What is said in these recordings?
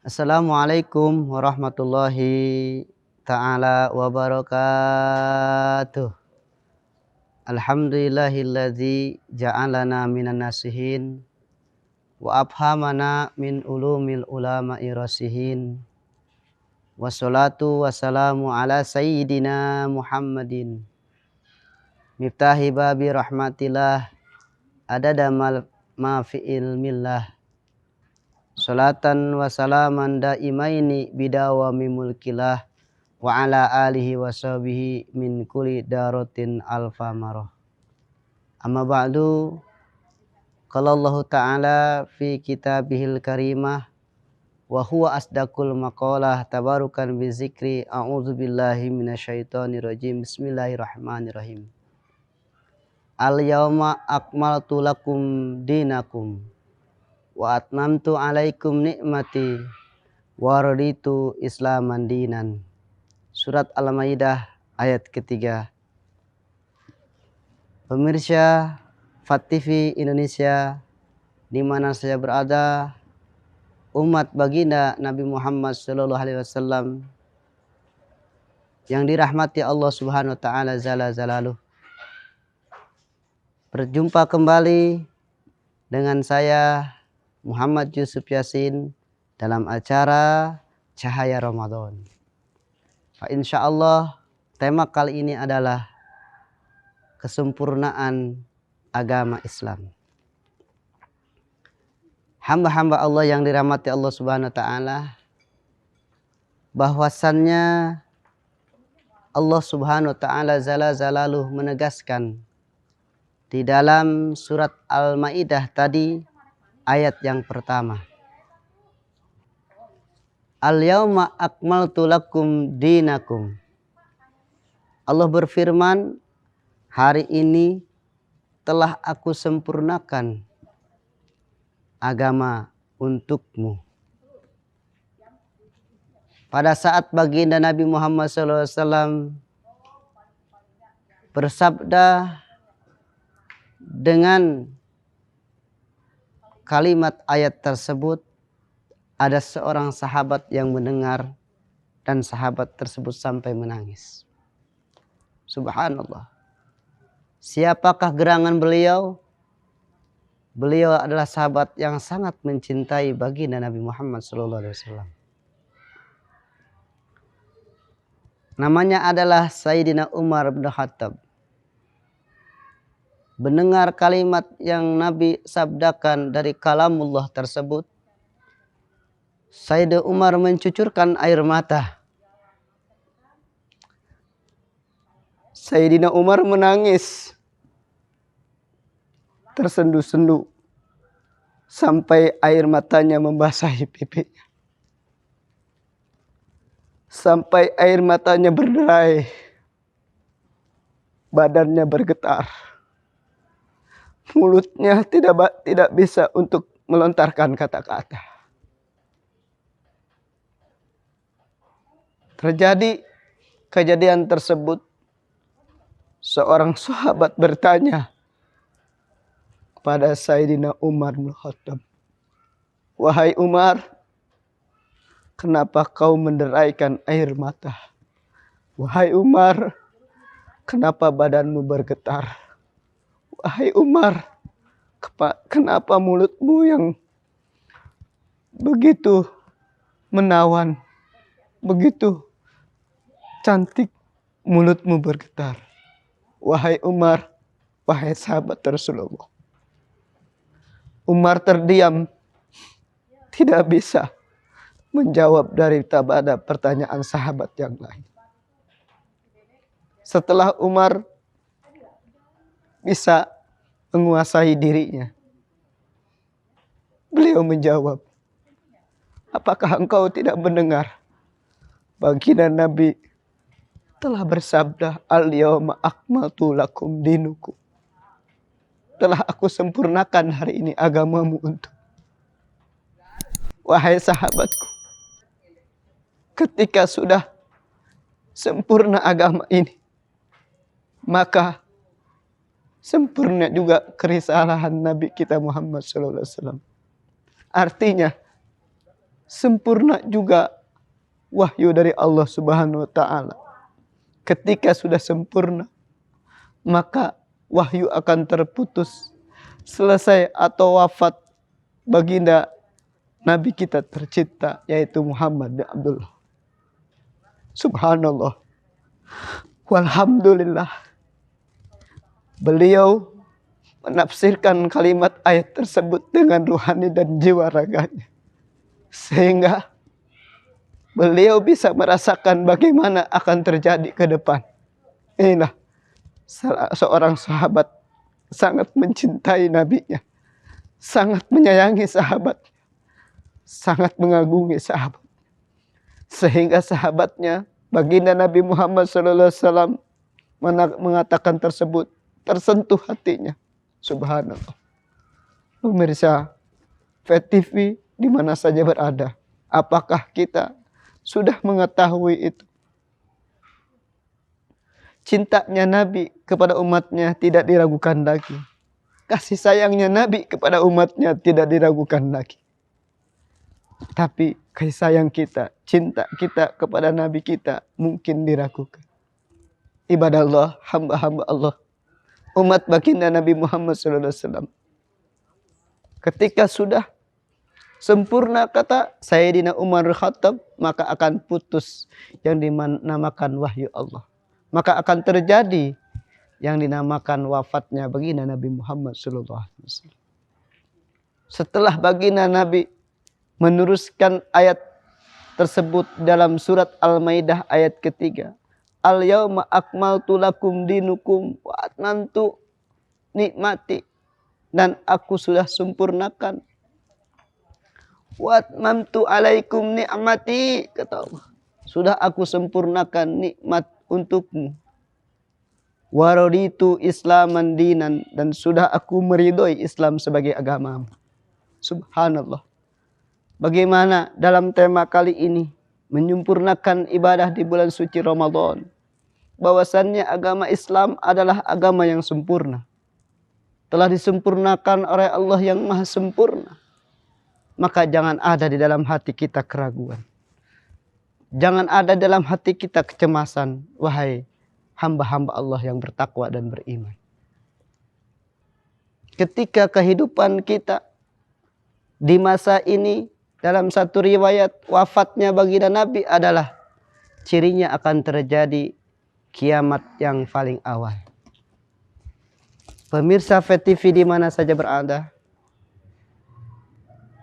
Assalamualaikum warahmatullahi ta'ala wabarakatuh. Alhamdulillahilladzi ja'alana minan nasihin wa abhamana min ulumil ulama'i rasihin. Wassalatu wassalamu ala sayyidina Muhammadin miftahi babi rahmatillah adada ma fi ilmillah. Salatan wa salaman daimaini bidawami mulkilah wa ala alihi wa sahbihi min kulli darotin alfa maroh. Amma ba'du, qala Allah ta'ala fi kitabihil karimah wa huwa asdaqul maqalah tabarukan bizikri a'udzu billahi minasyaitonir rajim. Bismillahirrahmanirrahim. Al yauma akmaltu lakum dinakum wa atmamtu alaikum nikmati wa raditu islaman dinan. Surat Al-Maidah ayat ketiga. Pemirsa FAT-TV Indonesia di mana saya berada, umat baginda Nabi Muhammad SAW yang dirahmati Allah Subhanahu wa taala Jalla Jalaluh. Berjumpa kembali dengan saya Muhammad Yusuf Yasin dalam acara Cahaya Ramadan. Insyaallah tema kali ini adalah kesempurnaan agama Islam. Hamba-hamba Allah yang dirahmati Allah Subhanahu wa taala, bahwasannya Allah Subhanahu wa taala Jalla Jalaluh menegaskan di dalam surat Al-Maidah tadi ayat yang pertama. Al-yauma akmaltu lakum dinakum. Allah berfirman, hari ini telah aku sempurnakan agama untukmu. Pada saat baginda Nabi Muhammad SAW bersabda dengan kalimat ayat tersebut, ada seorang sahabat yang mendengar dan sahabat tersebut sampai menangis. Subhanallah. Siapakah gerangan beliau? Beliau adalah sahabat yang sangat mencintai baginda Nabi Muhammad SAW. Namanya adalah Sayyidina Umar bin Khattab. Mendengar kalimat yang Nabi sabdakan dari kalamullah tersebut, Sayyidina Umar mencucurkan air mata. Sayyidina Umar menangis tersendu-sendu sampai air matanya membasahi pipinya. Sampai air matanya berderai, badannya bergetar. Mulutnya tidak bisa untuk melontarkan kata-kata. Terjadi kejadian tersebut, seorang sahabat bertanya kepada Sayyidina Umar bin Khattab, "Wahai Umar, kenapa kau menderaikan air mata? Wahai Umar, kenapa badanmu bergetar? Wahai Umar, kenapa mulutmu yang begitu menawan, begitu cantik mulutmu bergetar? Wahai Umar, wahai sahabat Rasulullah." Umar terdiam, tidak bisa menjawab dari tabada pertanyaan sahabat yang lain. Setelah Umar bisa menguasai dirinya, beliau menjawab, "Apakah engkau tidak mendengar baginda Nabi telah bersabda, al-yauma akmaltu lakum dinukum. Telah aku sempurnakan hari ini agamamu untuk." Wahai sahabatku, ketika sudah sempurna agama ini, maka sempurna juga kerisalahan Nabi kita Muhammad SAW. Artinya sempurna juga wahyu dari Allah Subhanahu wa taala. Ketika sudah sempurna, maka wahyu akan terputus. Selesai atau wafat baginda Nabi kita tercinta, yaitu Muhammad bin Abdullah. Subhanallah. Walhamdulillah. Beliau menafsirkan kalimat ayat tersebut dengan ruhani dan jiwa raganya. Sehingga beliau bisa merasakan bagaimana akan terjadi ke depan. Inilah seorang sahabat sangat mencintai nabinya, sangat menyayangi sahabat, sangat mengagumi sahabat. Sehingga sahabatnya, baginda Nabi Muhammad SAW mengatakan tersebut, tersentuh hatinya. Subhanallah. Pemirsa VTV di mana saja berada, apakah kita sudah mengetahui itu? Cintanya Nabi kepada umatnya tidak diragukan lagi. Kasih sayangnya Nabi kepada umatnya tidak diragukan lagi. Tapi kasih sayang kita, cinta kita kepada Nabi kita mungkin diragukan. Ibadah Allah, hamba-hamba Allah, umat baginda Nabi Muhammad SAW. Ketika sudah sempurna, kata Sayyidina Umar Khattab, maka akan putus yang dinamakan wahyu Allah. Maka akan terjadi yang dinamakan wafatnya baginda Nabi Muhammad SAW. Setelah baginda Nabi meneruskan ayat tersebut dalam surat Al-Maidah ayat ketiga. Al-yawma akmaltu lakum dinukum wa atmamtu nikmati. Dan aku sudah sempurnakan. Wa atmamtu alaikum ni'mati. Kata Allah. Sudah aku sempurnakan nikmat untukmu. Wa raditu islaman dinan. Dan sudah aku meridhoi Islam sebagai agama. Subhanallah. Bagaimana dalam tema kali ini menyempurnakan ibadah di bulan suci Ramadan. Bahwasannya agama Islam adalah agama yang sempurna. Telah disempurnakan oleh Allah yang maha sempurna. Maka jangan ada di dalam hati kita keraguan. Jangan ada dalam hati kita kecemasan. Wahai hamba-hamba Allah yang bertakwa dan beriman. Ketika kehidupan kita di masa ini, dalam satu riwayat wafatnya baginda Nabi adalah cirinya akan terjadi kiamat yang paling awal. Pemirsa VTV di mana saja berada,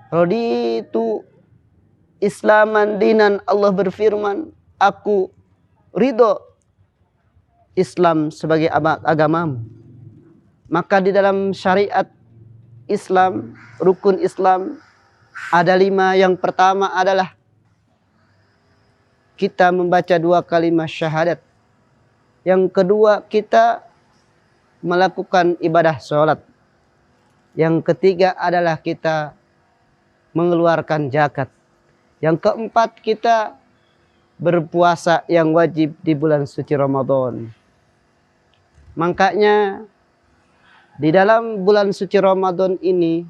raditu islaman dinan, Allah berfirman, aku ridho Islam sebagai agamamu. Maka di dalam syariat Islam, rukun Islam ada 5. Yang pertama adalah kita membaca 2 kalimat syahadat. Yang kedua kita melakukan ibadah sholat. Yang ketiga adalah kita mengeluarkan zakat. Yang keempat kita berpuasa yang wajib di bulan suci Ramadan. Makanya di dalam bulan suci Ramadan ini,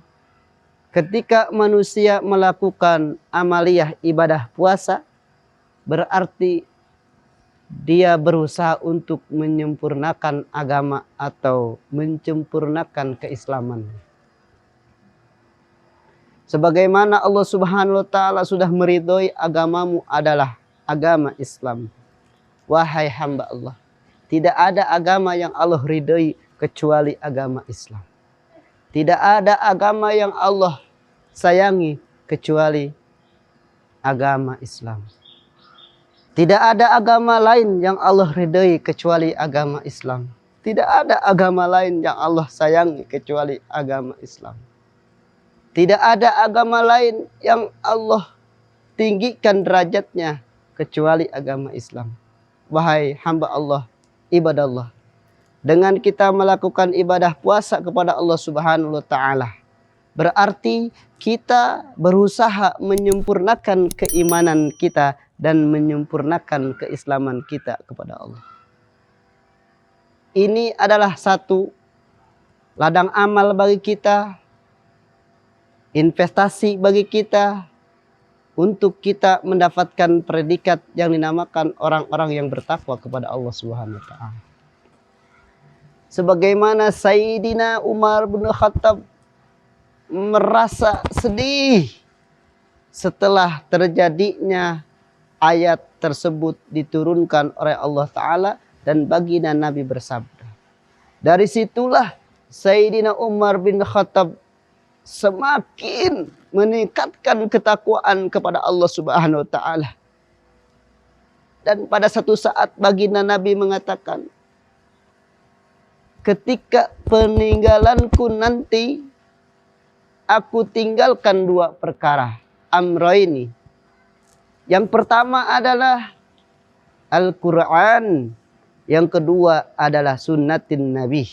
ketika manusia melakukan amaliyah ibadah puasa, berarti dia berusaha untuk menyempurnakan agama atau menyempurnakan keislaman. Sebagaimana Allah Subhanahu wa taala sudah meridhoi agamamu adalah agama Islam. Wahai hamba Allah, tidak ada agama yang Allah ridhoi kecuali agama Islam. Tidak ada agama yang Allah sayangi kecuali agama Islam. Tidak ada agama lain yang Allah ridhoi kecuali agama Islam. Tidak ada agama lain yang Allah sayangi kecuali agama Islam. Tidak ada agama lain yang Allah tinggikan derajatnya kecuali agama Islam. Wahai hamba Allah, ibadah Allah, dengan kita melakukan ibadah puasa kepada Allah Subhanahu wa taala, berarti kita berusaha menyempurnakan keimanan kita dan menyempurnakan keislaman kita kepada Allah. Ini adalah satu ladang amal bagi kita, investasi bagi kita, untuk kita mendapatkan predikat yang dinamakan orang-orang yang bertakwa kepada Allah Subhanahu wa taala. Sebagaimana Sayyidina Umar bin Khattab merasa sedih setelah terjadinya ayat tersebut diturunkan oleh Allah Ta'ala, dan baginda Nabi bersabda. Dari situlah Sayyidina Umar bin Khattab semakin meningkatkan ketakwaan kepada Allah Subhanahu wa taala. Dan pada satu saat baginda Nabi mengatakan, ketika peninggalanku nanti, aku tinggalkan dua perkara, amroini. Yang pertama adalah Al-Quran, yang kedua adalah sunnatin Nabi,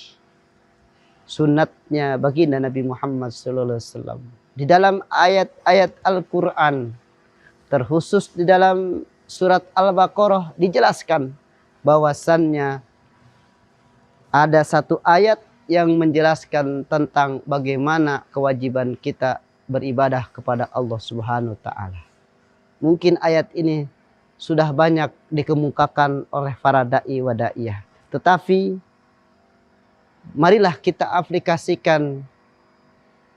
sunnatnya baginda Nabi Muhammad SAW. Di dalam ayat-ayat Al-Quran, terkhusus di dalam surat Al-Baqarah, dijelaskan bahwasannya ada satu ayat yang menjelaskan tentang bagaimana kewajiban kita beribadah kepada Allah Subhanahu wa taala. Mungkin ayat ini sudah banyak dikemukakan oleh para dai wa daiyah, tetapi marilah kita aplikasikan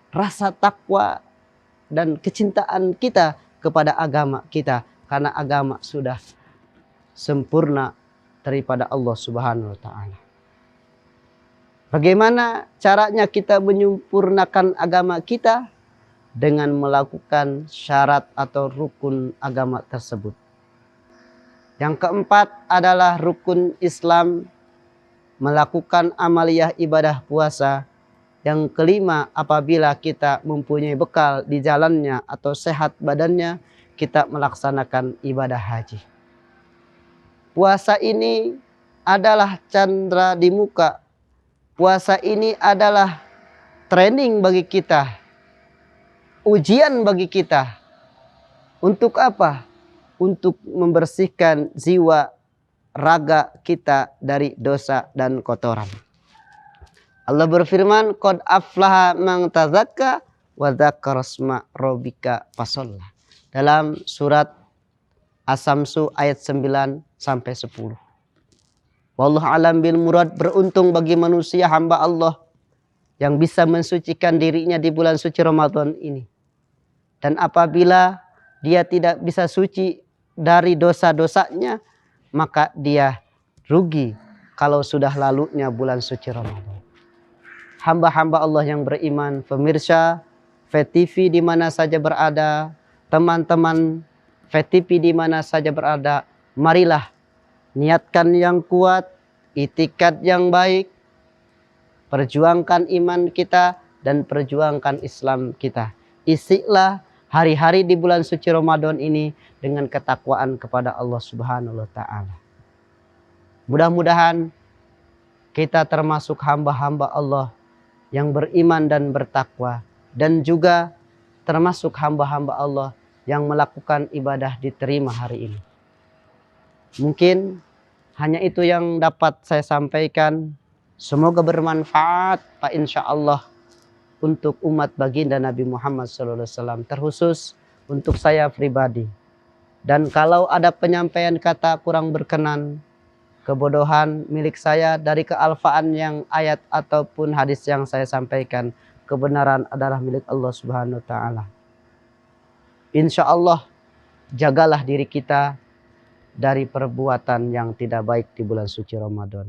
rasa takwa dan kecintaan kita kepada agama kita, karena agama sudah sempurna daripada Allah Subhanahu wa taala. Bagaimana caranya kita menyempurnakan agama kita? Dengan melakukan syarat atau rukun agama tersebut. Yang keempat adalah rukun Islam, melakukan amaliyah ibadah puasa. Yang kelima, apabila kita mempunyai bekal di jalannya atau sehat badannya, kita melaksanakan ibadah haji. Puasa ini adalah candra di muka. Puasa ini adalah training bagi kita, ujian bagi kita. Untuk apa? Untuk membersihkan jiwa raga kita dari dosa dan kotoran. Allah berfirman, qad aflaha man tazakka wa dzakara isma rabbika fasalla. Dalam surat As-Samsu ayat 9 sampai 10. Wallahu alam bil murad. Beruntung bagi manusia hamba Allah yang bisa mensucikan dirinya di bulan suci Ramadan ini. Dan apabila dia tidak bisa suci dari dosa-dosanya, maka dia rugi kalau sudah lalunya bulan suci Ramadan. Hamba-hamba Allah yang beriman, pemirsa VTV di mana saja berada, teman-teman VTV di mana saja berada, marilah niatkan yang kuat, itikad yang baik, perjuangkan iman kita dan perjuangkan Islam kita. Isilah hari-hari di bulan suci Ramadan ini dengan ketakwaan kepada Allah Subhanahu wa taala. Mudah-mudahan kita termasuk hamba-hamba Allah yang beriman dan bertakwa, dan juga termasuk hamba-hamba Allah yang melakukan ibadah diterima hari ini. Mungkin hanya itu yang dapat saya sampaikan. Semoga bermanfaat Pak, insya Allah, untuk umat baginda Nabi Muhammad SAW, terkhusus untuk saya pribadi. Dan kalau ada penyampaian kata kurang berkenan, kebodohan milik saya dari kealfaan yang ayat ataupun hadis yang saya sampaikan, kebenaran adalah milik Allah Subhanahu wa taala. Insya Allah, jagalah diri kita dari perbuatan yang tidak baik di bulan suci Ramadan.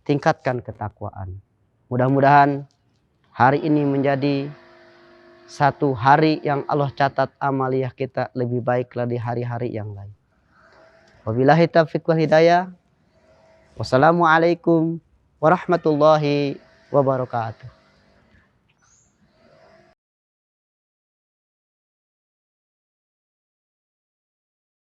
Tingkatkan ketakwaan. Mudah-mudahan hari ini menjadi satu hari yang Allah catat amaliyah kita lebih baik dari hari-hari yang lain. Wabillahi taufiq wal hidayah. Wassalamualaikum warahmatullahi wabarakatuh.